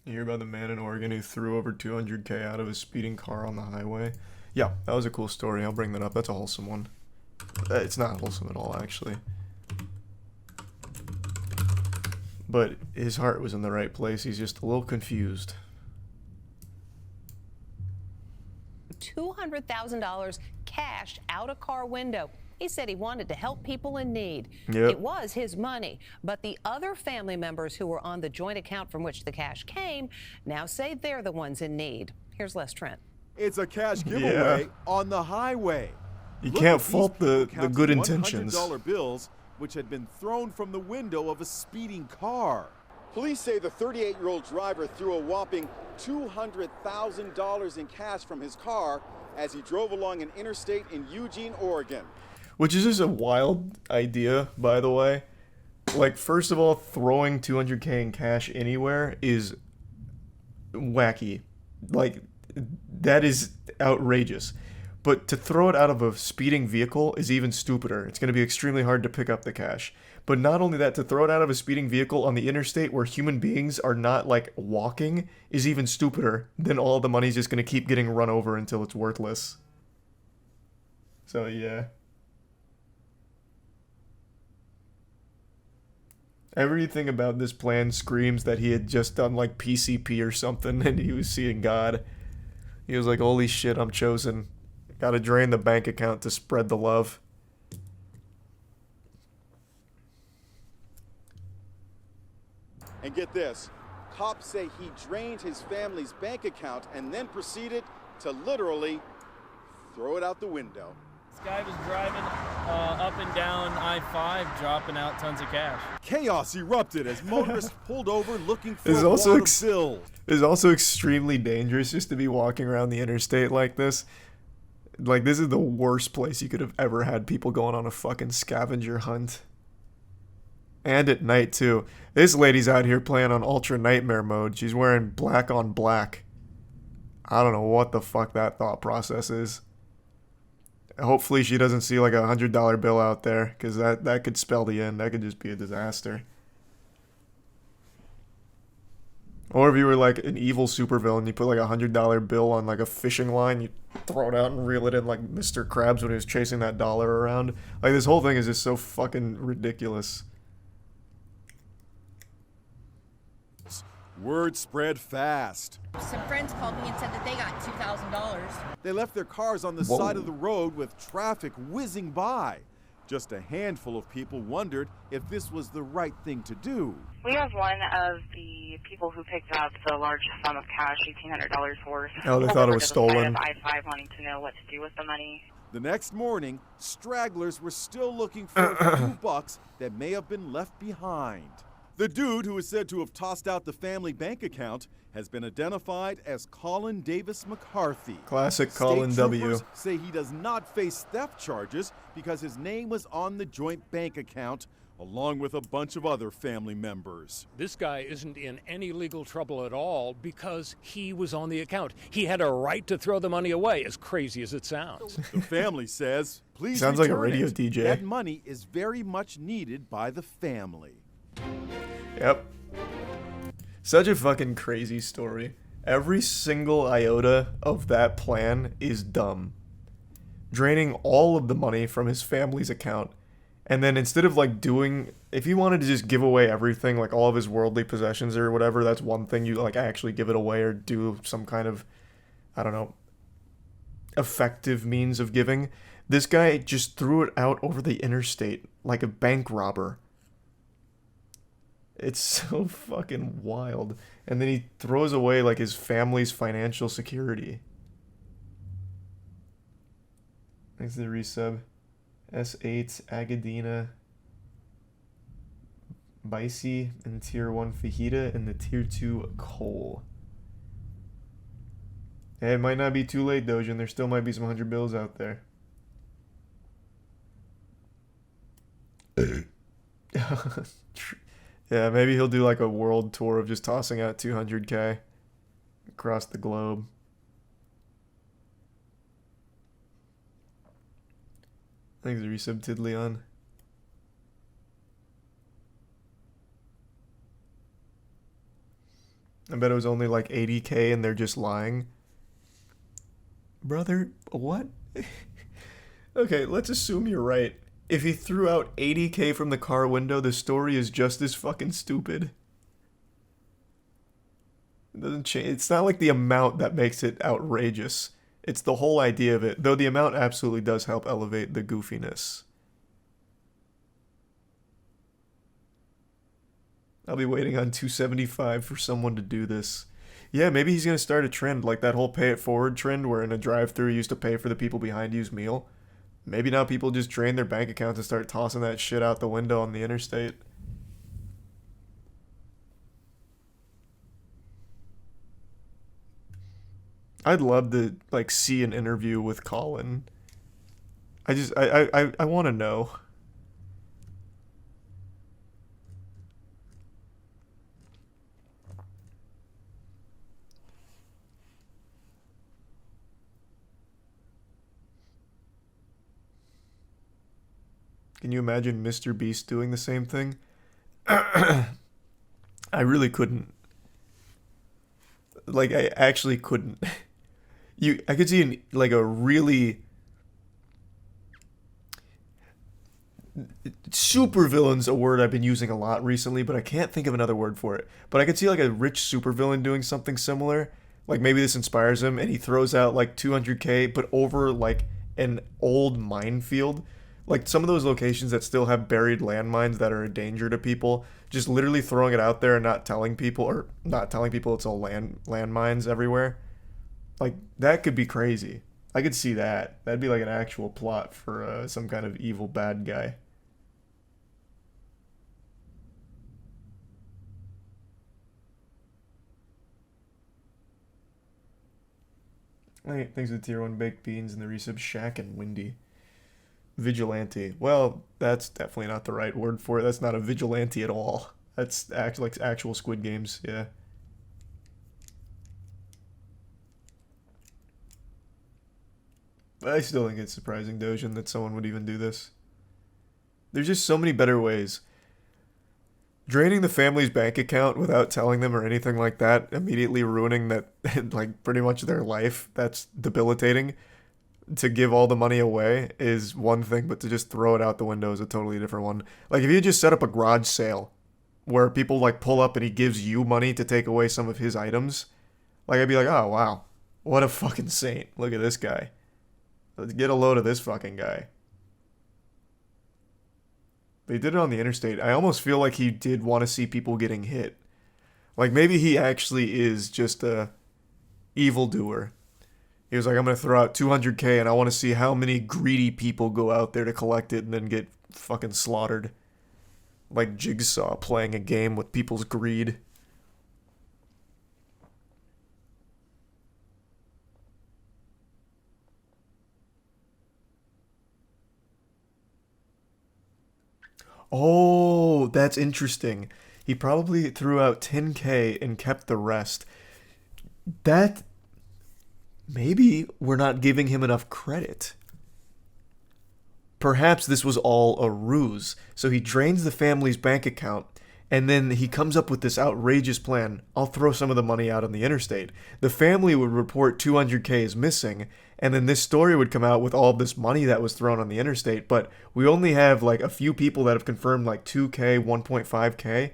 You hear about the man in Oregon who threw over 200K out of a speeding car on the highway? Yeah, that was a cool story. I'll bring that up. That's a wholesome one. It's not wholesome at all, actually. But his heart was in the right place. He's just a little confused. $200,000 cashed out a car window. He said he wanted to help people in need. Yep. It was his money, but the other family members who were on the joint account from which the cash came now say they're the ones in need. Here's Les Trent. It's a cash giveaway on the highway. You Look can't at fault these the people good counting intentions. $100 bills, which had been thrown from the window of a speeding car. Police say the 38-year-old driver threw a whopping $200,000 in cash from his car as he drove along an interstate in Eugene, Oregon. Which is just a wild idea, by the way. Like, first of all, throwing 200K in cash anywhere is wacky. Like, that is outrageous. But to throw it out of a speeding vehicle is even stupider. It's going to be extremely hard to pick up the cash. But not only that, to throw it out of a speeding vehicle on the interstate where human beings are not, like, walking is even stupider. Then all the money's just going to keep getting run over until it's worthless. So, yeah. Everything about this plan screams that he had just done, like, PCP or something, and he was seeing God. He was like, holy shit, I'm chosen. Gotta drain the bank account to spread the love. And get this, cops say he drained his family's bank account and then proceeded to literally throw it out the window. This guy was driving up and down I-5, dropping out tons of cash. Chaos erupted as motorists pulled over looking for It's a also wad of bills. It's also extremely dangerous just to be walking around the interstate like this. Like, this is the worst place you could have ever had people going on a fucking scavenger hunt. And at night, too. This lady's out here playing on Ultra Nightmare mode. She's wearing black on black. I don't know what the fuck that thought process is. Hopefully she doesn't see like $100 bill out there, because that could spell the end. That could just be a disaster. Or if you were like an evil supervillain, you put like $100 bill on like a fishing line, you throw it out and reel it in like Mr. Krabs when he was chasing that dollar around. Like, this whole thing is just so fucking ridiculous. Word spread fast. Some friends called me and said that they got $2,000. They left their cars on the Whoa. side of the road with traffic whizzing by. Just a handful of people wondered if this was the right thing to do. We have one of the people who picked up the large sum of cash, $1,800 worth. Oh, they pulled thought it over was to the side stolen. of I-5 wanting to know what to do with the money. The next morning, stragglers were still looking for a few bucks that may have been left behind. The dude, who is said to have tossed out the family bank account, has been identified as Colin Davis McCarthy. Classic State Colin W. troopers say he does not face theft charges because his name was on the joint bank account, along with a bunch of other family members. This guy isn't in any legal trouble at all because he was on the account. He had a right to throw the money away, as crazy as it sounds. The family says, please Sounds like a return radio it. DJ. That money is very much needed by the family. Yep. Such a fucking crazy story. Every single iota of that plan is dumb. Draining all of the money from his family's account, and then instead of like doing, if he wanted to just give away everything, like all of his worldly possessions or whatever, that's one thing. You like actually give it away or do some kind of, I don't know, effective means of giving. This guy just threw it out over the interstate like a bank robber. It's so fucking wild. And then he throws away like his family's financial security. Thanks to the resub. S8, Agadina, Bicey, and Tier 1 Fajita, and the Tier 2 Coal. Hey, it might not be too late, Dojin. There still might be some 100 bills out there. Yeah, maybe he'll do like a world tour of just tossing out 200K across the globe. Thanks, resub Tidleon. I bet it was only like 80K and they're just lying. Brother, what? Okay, let's assume you're right. If he threw out 80K from the car window, the story is just as fucking stupid. It doesn't change. It's not like the amount that makes it outrageous. It's the whole idea of it, though the amount absolutely does help elevate the goofiness. I'll be waiting on 275 for someone to do this. Yeah, maybe he's gonna start a trend like that whole pay it forward trend where in a drive-thru you used to pay for the people behind you's meal. Maybe now people just drain their bank accounts and start tossing that shit out the window on the interstate. I'd love to like see an interview with Colin. I want to know. Can you imagine Mr. Beast doing the same thing? I really couldn't. Like, I actually couldn't. I could see like a really supervillain's a word I've been using a lot recently, but I can't think of another word for it. But I could see like a rich supervillain doing something similar. Like maybe this inspires him and he throws out like 200K, but over like an old minefield. Like some of those locations that still have buried landmines that are a danger to people, just literally throwing it out there and not telling people, or not telling people it's all landmines everywhere. Like that could be crazy. I could see that. That'd be like an actual plot for some kind of evil bad guy. Hey, thanks for the tier 1 baked beans and the resub Shaq and Windy. Vigilante. Well, that's definitely not the right word for it. That's not a vigilante at all. That's like actual Squid Games, yeah. But I still think it's surprising, Dojin, that someone would even do this. There's just so many better ways. Draining the family's bank account without telling them or anything like that, immediately ruining that, like, pretty much their life, that's debilitating. To give all the money away is one thing, but to just throw it out the window is a totally different one. Like, if you just set up a garage sale where people, like, pull up and he gives you money to take away some of his items, like, I'd be like, oh, wow, what a fucking saint. Look at this guy. Let's get a load of this fucking guy. But he did it on the interstate. I almost feel like he did want to see people getting hit. Like, maybe he actually is just a evildoer. He was like, I'm going to throw out 200K and I want to see how many greedy people go out there to collect it and then get fucking slaughtered. Like Jigsaw playing a game with people's greed. Oh, that's interesting. He probably threw out 10K and kept the rest. That... Maybe we're not giving him enough credit. Perhaps this was all a ruse. So he drains the family's bank account, and then he comes up with this outrageous plan. I'll throw some of the money out on the interstate. The family would report 200K is missing, and then this story would come out with all this money that was thrown on the interstate, but we only have like a few people that have confirmed like 2K, 1.5K.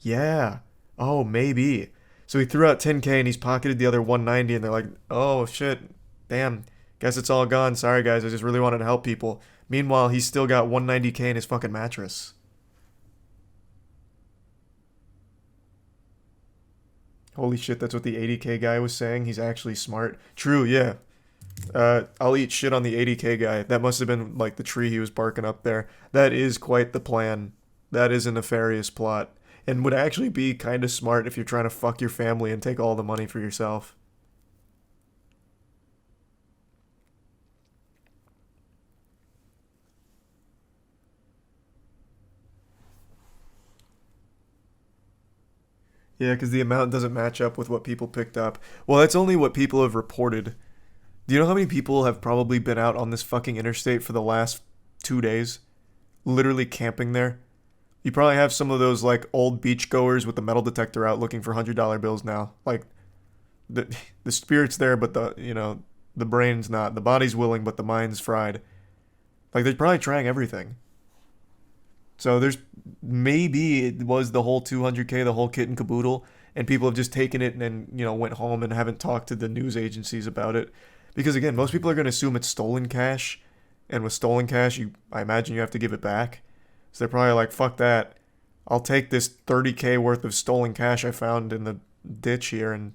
Yeah. Oh, maybe. So he threw out 10K and he's pocketed the other 190 and they're like, oh shit, damn, guess it's all gone. Sorry guys, I just really wanted to help people. Meanwhile, he's still got 190K in his fucking mattress. Holy shit, that's what the 80K guy was saying. He's actually smart. True, yeah. I'll eat shit on the 80K guy. That must have been like the tree he was barking up there. That is quite the plan. That is a nefarious plot. And would actually be kind of smart if you're trying to fuck your family and take all the money for yourself. Yeah, because the amount doesn't match up with what people picked up. Well, that's only what people have reported. Do you know how many people have probably been out on this fucking interstate for the last 2 days? Literally camping there? You probably have some of those like old beachgoers with the metal detector out looking for $100 bills now. Like the spirit's there, but the brain's not. The body's willing, but the mind's fried. Like they're probably trying everything. So there's maybe it was the whole 200K, the whole kit and caboodle, and people have just taken it and then went home and haven't talked to the news agencies about it. Because again, most people are going to assume it's stolen cash, and with stolen cash, I imagine you have to give it back. So they're probably like, fuck that. I'll take this 30K worth of stolen cash I found in the ditch here and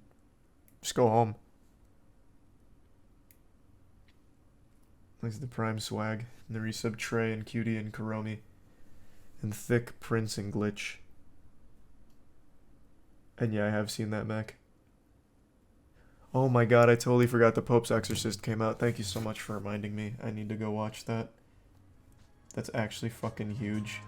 just go home. Thanks to the Prime Swag, and the resub Trey and Cutie and Karomi, and Thick Prince and Glitch. And yeah, I have seen that mech. Oh my god, I totally forgot the Pope's Exorcist came out. Thank you so much for reminding me. I need to go watch that. That's actually fucking huge.